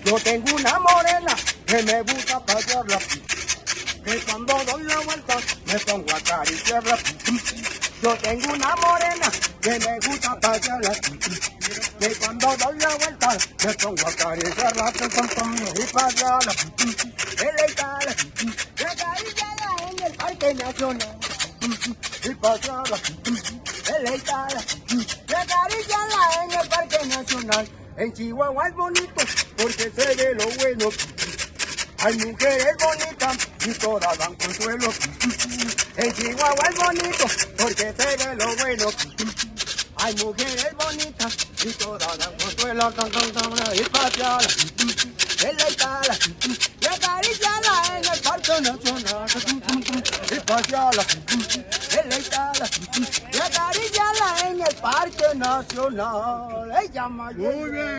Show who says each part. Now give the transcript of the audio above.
Speaker 1: Yo tengo una morena que me gusta pasearla, que cuando doy la vuelta me pongo a acariciarla. Yo tengo una morena que me gusta pasearla, que cuando doy la vuelta me pongo a acariciarla y pasearla, deleitarla, y acariciarla en el Parque Nacional y pasearla, deleitarla, y acariciarla en el Parque Nacional. En Chihuahua es bonito porque se ve lo bueno. Hay mujeres bonitas y todas dan consuelo. En Chihuahua es bonito porque se ve lo bueno. Hay mujeres bonitas y todas dan consuelo. Y pasearla, deleitarla, y acariciarla en el Parque Nacional. Y pasearla, deleitarla, y acariciarla en el Parque Nacional. Ella mayor.